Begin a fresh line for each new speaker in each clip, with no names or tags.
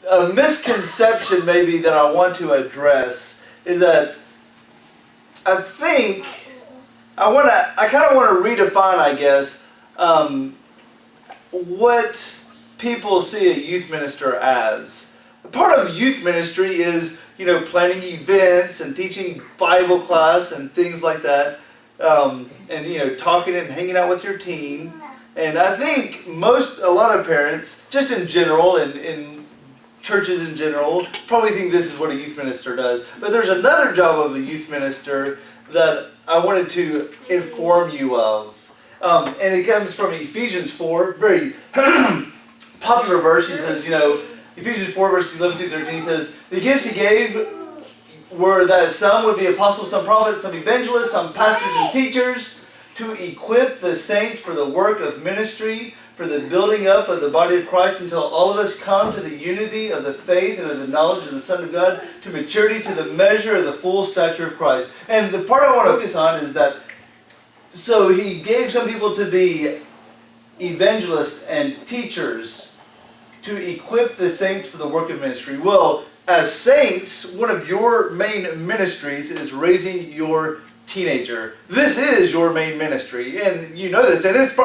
a misconception maybe that I want to address is that I think I kind of want to redefine, I guess, what people see a youth minister as. Part of youth ministry is, planning events and teaching Bible class and things like that, and talking and hanging out with your teen. And I think a lot of parents, just in general, and in churches in general, probably think this is what a youth minister does. But there's another job of a youth minister that I wanted to inform you of. And it comes from Ephesians 4, very popular verse. He says, Ephesians 4 verses 11 through 13 says, the gifts he gave were that some would be apostles, some prophets, some evangelists, some pastors and teachers, to equip the saints for the work of ministry, for the building up of the body of Christ, until all of us come to the unity of the faith and of the knowledge of the Son of God, to maturity, to the measure of the full stature of Christ. And the part I want to focus on is that, so he gave some people to be evangelists and teachers to equip the saints for the work of ministry. Well, as saints, one of your main ministries is raising your teenager. This is your main ministry, and you know this, and it is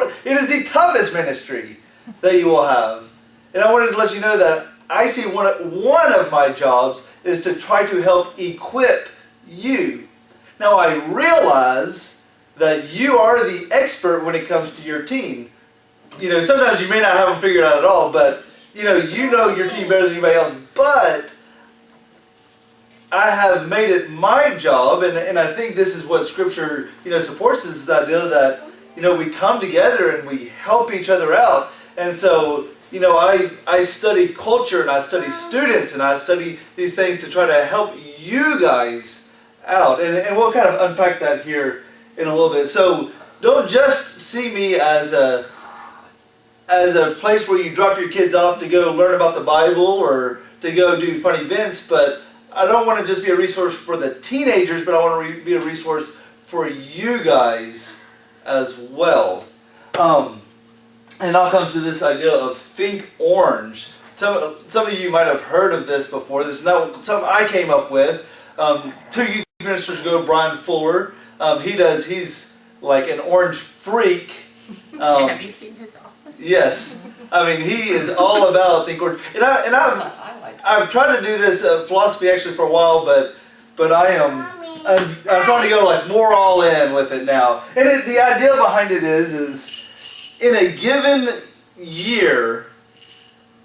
the toughest ministry that you will have. And I wanted to let you know that I see one of my jobs is to try to help equip you. Now I realize that you are the expert when it comes to your teen. Sometimes you may not have them figured out at all, but you know your teen better than anybody else. But I have made it my job, and I think this is what Scripture supports, this idea that we come together and we help each other out. And so I study culture, and I study students, and I study these things to try to help you guys out. And we'll kind of unpack that here in a little bit. So don't just see me as a place where you drop your kids off to go learn about the Bible or to go do fun events, but I don't want to just be a resource for the teenagers, but I want to be a resource for you guys as well. And it all comes to this idea of think orange. Some of you might have heard of this before. This is not something I came up with. 2 youth ministers ago, Brian Fuller, he's like an orange freak.
Have you seen his office?
Yes. I mean, he is all about think orange. And I've tried to do this philosophy actually for a while, but I'm trying to go like more all in with it now. And the idea behind it is in a given year,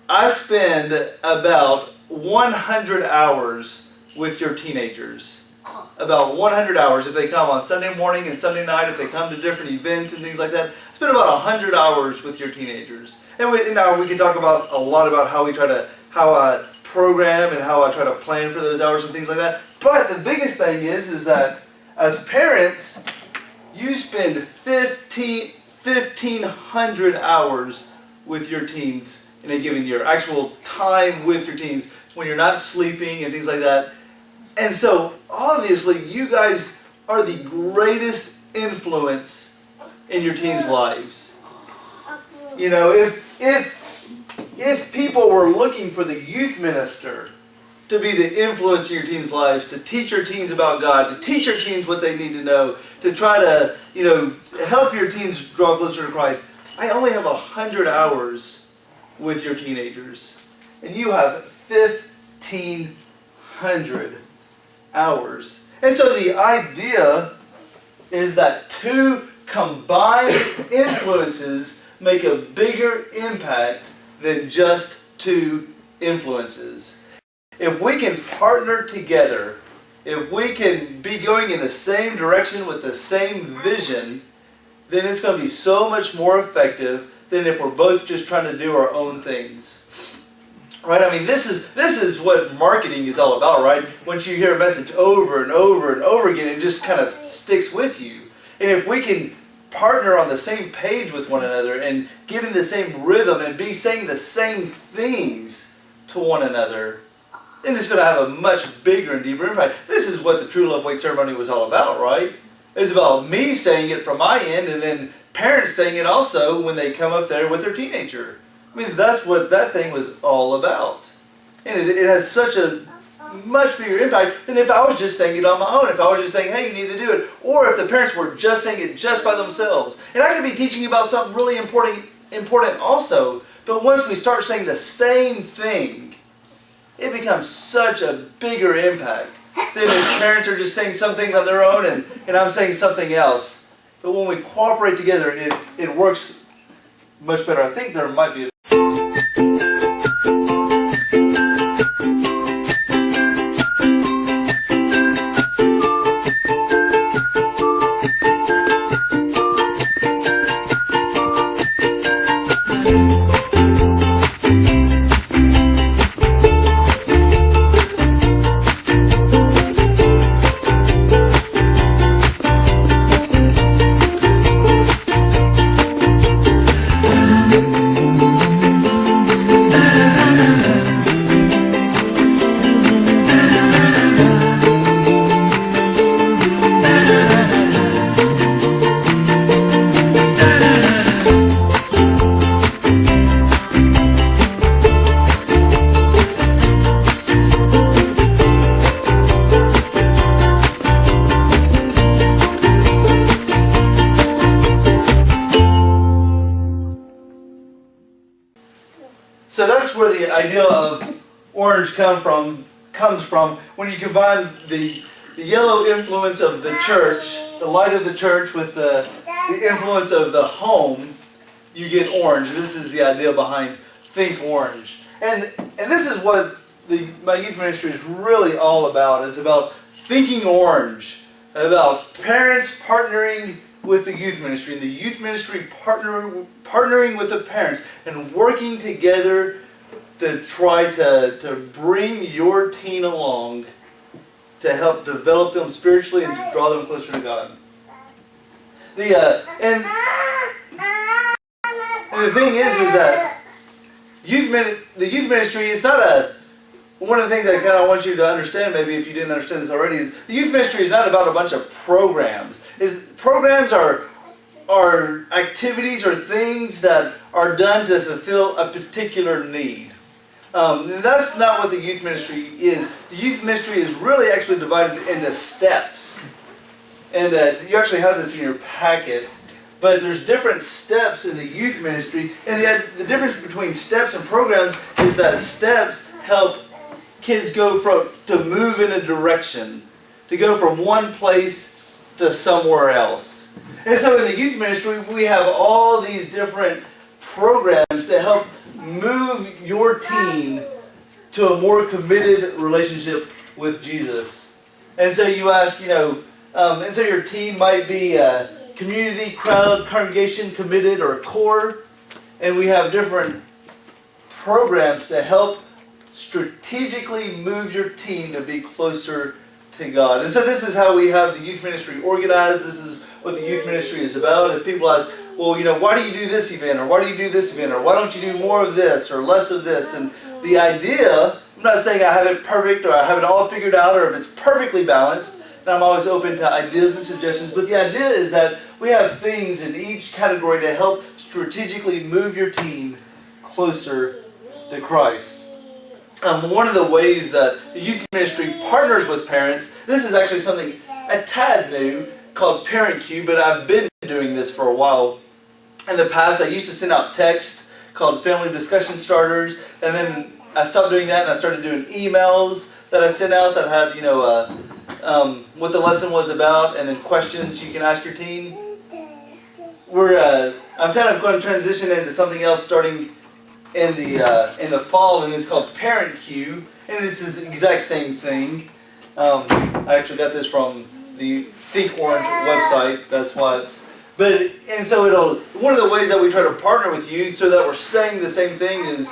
I spend about 100 hours with your teenagers. About 100 hours if they come on Sunday morning and Sunday night, if they come to different events and things like that. I spend about 100 hours with your teenagers. And we can talk about a lot about how I program and how I try to plan for those hours and things like that. But the biggest thing is that as parents, you spend 1,500 hours with your teens in a given year. Actual time with your teens when you're not sleeping and things like that. And so, obviously, you guys are the greatest influence in your teens' lives. If people were looking for the youth minister to be the influence in your teens' lives, to teach your teens about God, to teach your teens what they need to know, to try to, help your teens draw closer to Christ, I only have 100 hours with your teenagers. And you have 1,500 hours. And so the idea is that 2 combined influences make a bigger impact than just 2 influences. If we can partner together, if we can be going in the same direction with the same vision, then it's going to be so much more effective than if we're both just trying to do our own things. Right? I mean, this is what marketing is all about, right? Once you hear a message over and over and over again, it just kind of sticks with you. And if we can partner on the same page with one another and get in the same rhythm and be saying the same things to one another, then it's going to have a much bigger and deeper impact. This is what the True Love Weight ceremony was all about, right? It's about me saying it from my end and then parents saying it also when they come up there with their teenager. I mean, that's what that thing was all about. And it has such a much bigger impact than if I was just saying it on my own. If I was just saying, hey, you need to do it. Or if the parents were just saying it just by themselves. And I could be teaching about something really important also. But once we start saying the same thing, it becomes such a bigger impact than if parents are just saying some things on their own and I'm saying something else. But when we cooperate together, it works much better. I think there might be So that's where the idea of orange comes from when you combine the yellow influence of the church, the light of the church, with the influence of the home, you get orange. This is the idea behind Think Orange. And this is what my youth ministry is really all about, is about thinking orange, about parents partnering with the youth ministry, and the youth ministry partnering with the parents and working together to try to bring your teen along to help develop them spiritually and to draw them closer to God. And the thing is that the youth ministry is not one of the things I kind of want you to understand, maybe if you didn't understand this already, is the youth ministry is not about a bunch of programs. Programs are activities or things that are done to fulfill a particular need. That's not what the youth ministry is. The youth ministry is really actually divided into steps. And you actually have this in your packet. But there's different steps in the youth ministry. And the difference between steps and programs is that steps help kids to move in a direction, to go from one place to somewhere else. And so in the youth ministry, we have all these different programs to help move your teen to a more committed relationship with Jesus. And so you ask, and so your teen might be community, crowd, congregation, committed, or core. And we have different programs to help strategically move your teen to be closer to God. And so this is how we have the youth ministry organized. This is what the youth ministry is about. If people ask, well, why do you do this event? Or why do you do this event? Or why don't you do more of this or less of this? And the idea, I'm not saying I have it perfect or I have it all figured out or if it's perfectly balanced. And I'm always open to ideas and suggestions. But the idea is that we have things in each category to help strategically move your teen closer to Christ. One of the ways that the youth ministry partners with parents, this is actually something a tad new called Parent Cue, but I've been doing this for a while. In the past, I used to send out text called family discussion starters, and then I stopped doing that and I started doing emails that I sent out that had, what the lesson was about, and then questions you can ask your teen. I'm kind of going to transition into something else starting in the fall, and it's called Parent Cue, and it's the exact same thing. I actually got this from the Think Orange website. That's why it's. So one of the ways that we try to partner with you so that we're saying the same thing is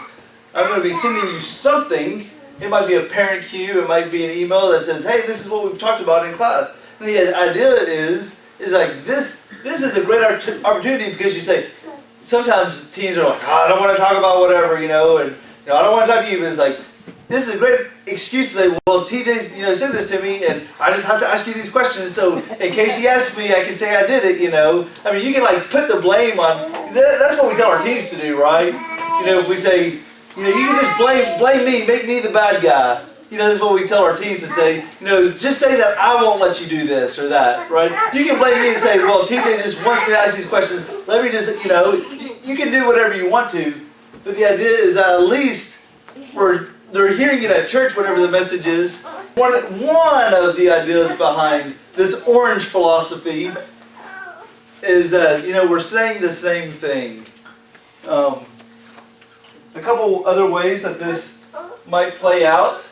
I'm going to be sending you something. It might be a parent cue. It might be an email that says, "Hey, this is what we've talked about in class." And the idea is like this. This is a great opportunity because you say. Sometimes teens are like, I don't want to talk about whatever, and I don't want to talk to you. But it's like, this is a great excuse to say, well, TJ, sent this to me, and I just have to ask you these questions. So in case he asks me, I can say I did it. I mean, you can put the blame on. That's what we tell our teens to do, right? If we say, You know, you can just blame me, make me the bad guy. You know, this is what we tell our teens to say. You know, just say that I won't let you do this or that, right? You can blame me and say, well, TJ just wants me to ask these questions. Let me just, you know, you can do whatever you want to. But the idea is that at least they're hearing it at church, whatever the message is. One of the ideas behind this orange philosophy is that, you know, we're saying the same thing. A couple other ways that this might play out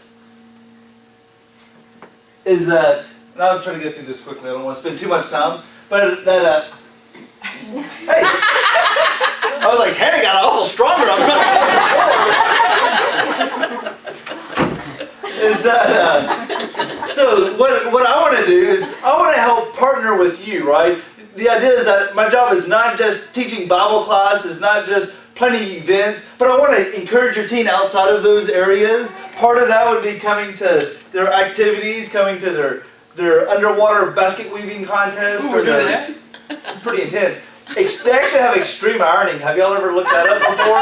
is that, and I'm trying to get through this quickly, I don't want to spend too much time, but that, hey, I was like, Hannah got awful stronger, I'm trying to is that, so what I want to do is, I want to help partner with you, right? The idea is that my job is not just teaching Bible class, it's not just planning events, but I want to encourage your teen outside of those areas. Part of that would be coming to their activities, coming to their underwater basket weaving contest. It's pretty intense. They actually have extreme ironing. Have y'all ever looked that up before?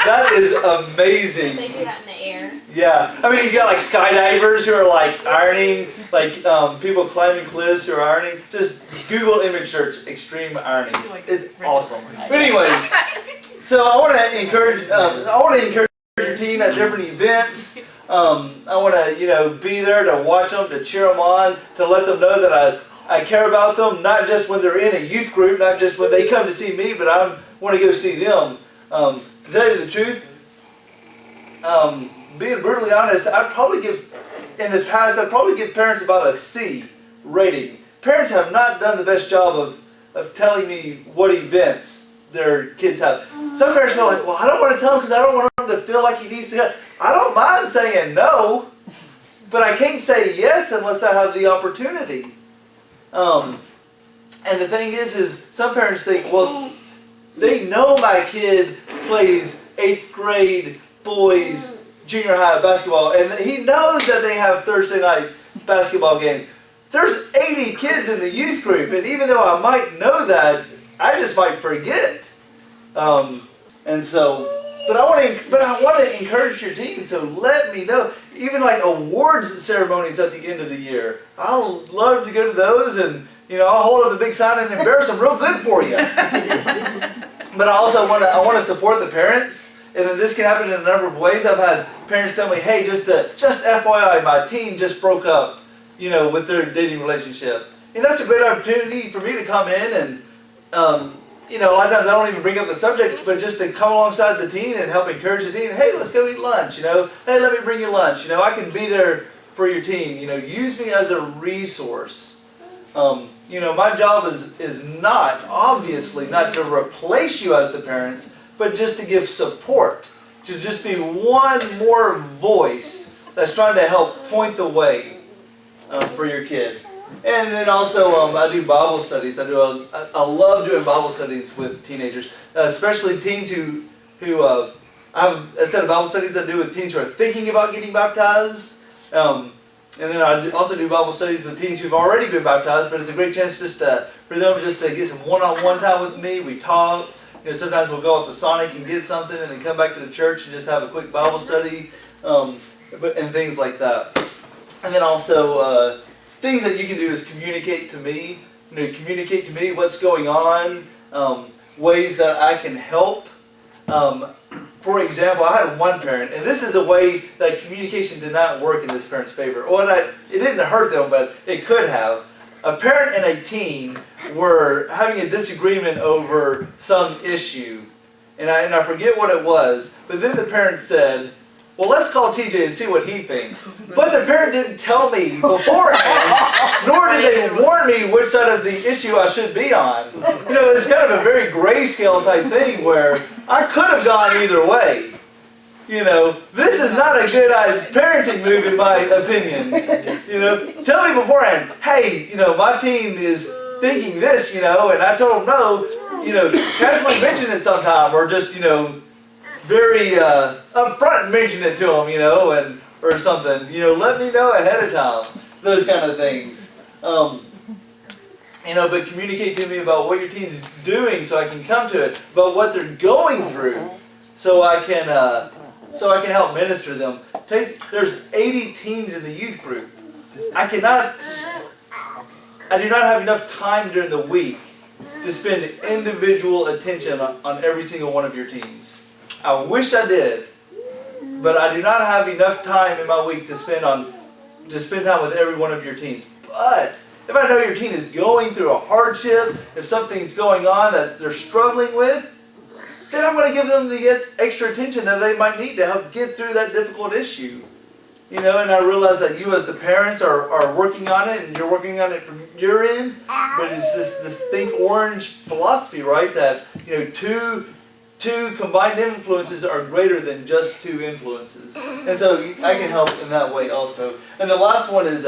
That is amazing.
They do that in the air.
Yeah, I mean, you got like skydivers who are like ironing, like people climbing cliffs who are ironing. Just Google image search extreme ironing. It's awesome. But anyways, so I want to encourage your teen at different events. I want to, you know, be there to watch them, to cheer them on, to let them know that I care about them. Not just when they're in a youth group, not just when they come to see me, but I want to go see them. To tell you the truth. Being brutally honest, I'd probably give parents about a C rating. Parents have not done the best job of telling me what events their kids have. Some parents feel like, well, I don't want to tell him because I don't want him to feel like he needs to go. I don't mind saying no, but I can't say yes unless I have the opportunity. And the thing is some parents think, well, they know my kid plays 8th grade boys junior high basketball, and he knows that they have Thursday night basketball games. There's 80 kids in the youth group, and even though I might know that, I just might forget. And so, but I want to encourage your team. So let me know. Even like awards ceremonies at the end of the year, I'll love to go to those, and you know, I'll hold up a big sign and embarrass them real good for you. But I also want to support the parents. And this can happen in a number of ways. I've had parents tell me, hey, just FYI, my teen just broke up, you know, with their dating relationship. And that's a great opportunity for me to come in and, you know, a lot of times I don't even bring up the subject, but just to come alongside the teen and help encourage the teen. Hey, let's go eat lunch, you know. Hey, let me bring you lunch. You know, I can be there for your teen. You know, use me as a resource. You know, my job is not, obviously, not to replace you as the parents, but just to give support, to just be one more voice that's trying to help point the way for your kid. And then also, I do Bible studies. I love doing Bible studies with teenagers, especially teens who I have a set of Bible studies I do with teens who are thinking about getting baptized. And then I also do Bible studies with teens who've already been baptized, but it's a great chance just for them just to get some one-on-one time with me. We talk. You know, sometimes we'll go out to Sonic and get something and then come back to the church and just have a quick Bible study and things like that. And then also things that you can do is communicate to me. You know, communicate to me what's going on, ways that I can help. For example, I had one parent, and this is a way that communication did not work in this parent's favor. Well, it didn't hurt them, but it could have. A parent and a teen were having a disagreement over some issue, and I forget what it was, but then the parent said, well, let's call TJ and see what he thinks. But the parent didn't tell me beforehand, nor did they warn me which side of the issue I should be on. You know, it's kind of a very grayscale type thing where I could have gone either way. You know, this is not a good parenting move in my opinion. You know, tell me beforehand, hey, you know, my teen is thinking this, you know, and I told them no, you know, casually mention it sometime, or just, you know, very upfront mention it to them, you know, or something. You know, let me know ahead of time. Those kind of things. You know, but communicate to me about what your teen's doing so I can come to it, about what they're going through so I can help minister to them. There's 80 teens in the youth group. I do not have enough time during the week to spend individual attention on every single one of your teens. I wish I did, but I do not have enough time in my week to spend time with every one of your teens. But if I know your teen is going through a hardship, if something's going on that they're struggling with, then I'm going to give them the extra attention that they might need to help get through that difficult issue. And I realize that you as the parents are working on it, and you're working on it from your end, but it's this think orange philosophy, right? That, two combined influences are greater than just two influences. And so I can help in that way also. And the last one is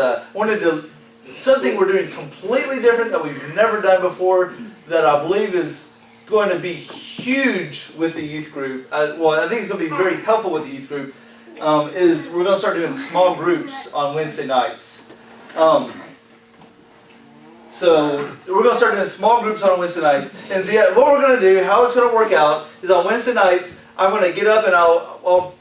something we're doing completely different that we've never done before, that I believe is going to be huge with the youth group. I think it's going to be very helpful with the youth group. Is we're going to start doing small groups on Wednesday nights. So we're going to start doing small groups on Wednesday nights. And what we're going to do, how it's going to work out, is on Wednesday nights, I'm going to get up and I'll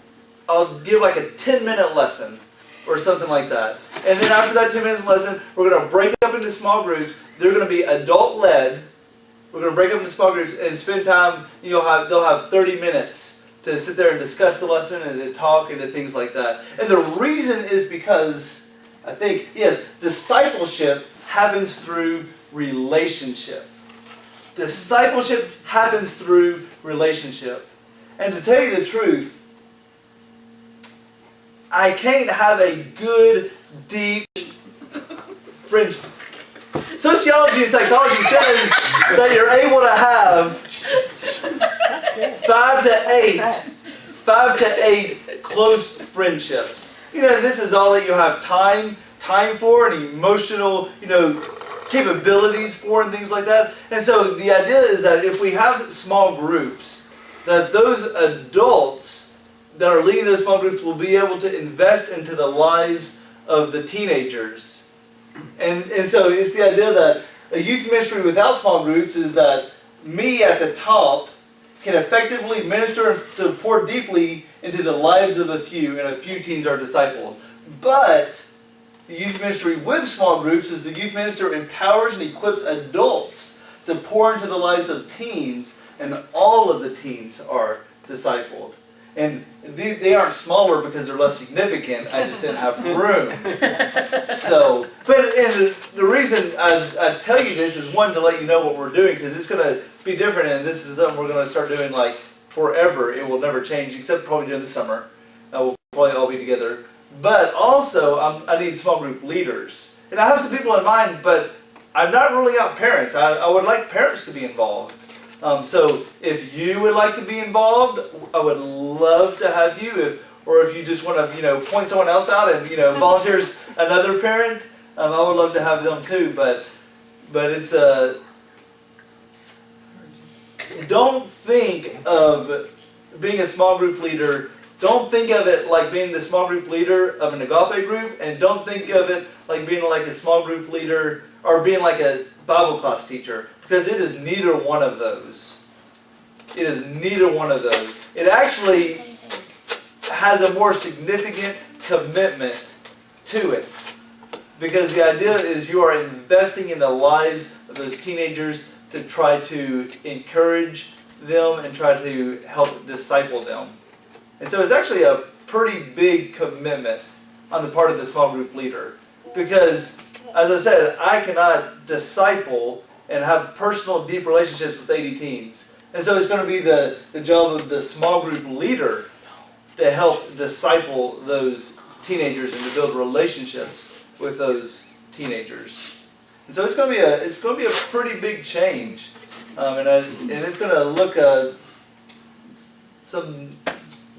give like a 10-minute lesson or something like that. And then after that 10 minutes lesson, we're going to break up into small groups. They're going to be adult-led. We're going to break up into small groups and spend time. They'll have 30 minutes to sit there and discuss the lesson and to talk and to things like that. And the reason is because I think, yes, discipleship happens through relationship. Discipleship happens through relationship. And to tell you the truth, I can't have a good, deep friendship. Sociology and psychology says that you're able to have 5 to 8 close friendships. This is all that you have time for, and emotional, capabilities for, and things like that. And so the idea is that if we have small groups, that those adults that are leading those small groups will be able to invest into the lives of the teenagers. And so it's the idea that a youth ministry without small groups is that me at the top can effectively minister to pour deeply into the lives of a few, and a few teens are discipled. But the youth ministry with small groups is the youth minister empowers and equips adults to pour into the lives of teens, and all of the teens are discipled. And they aren't smaller because they're less significant. I just didn't have room. So, and the reason I tell you this is, one, to let you know what we're doing, because it's going to be different, and this is something we're going to start doing like forever. It will never change, except probably during the summer. We'll probably all be together. But also, I need small group leaders. And I have some people in mind, but I'm not ruling out parents. I would like parents to be involved. So if you would like to be involved, I would love to have you. Or if you just want to, point someone else out and, volunteers another parent, I would love to have them too. But it's don't think of being a small group leader. Don't think of it like being the small group leader of an agape group, and don't think of it like being like a small group leader or being like a Bible class teacher. Because it is neither one of those. It is neither one of those. It actually has a more significant commitment to it. Because the idea is you are investing in the lives of those teenagers to try to encourage them and try to help disciple them. And so it's actually a pretty big commitment on the part of the small group leader. Because, as I said, I cannot disciple and have personal, deep relationships with 80 teens. And so it's going to be the job of the small group leader to help disciple those teenagers and to build relationships with those teenagers. And so it's going to be a pretty big change, and it's going to look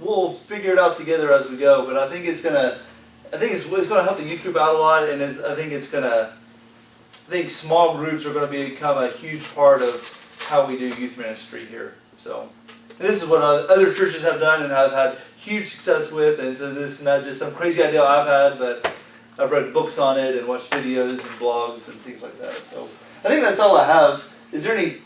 we'll figure it out together as we go. But I think it's going to help the youth group out a lot, and I think small groups are going to become a huge part of how we do youth ministry here. So, and this is what other churches have done and have had huge success with. And so this is not just some crazy idea I've had, but I've read books on it and watched videos and blogs and things like that. So I think that's all I have. Is there any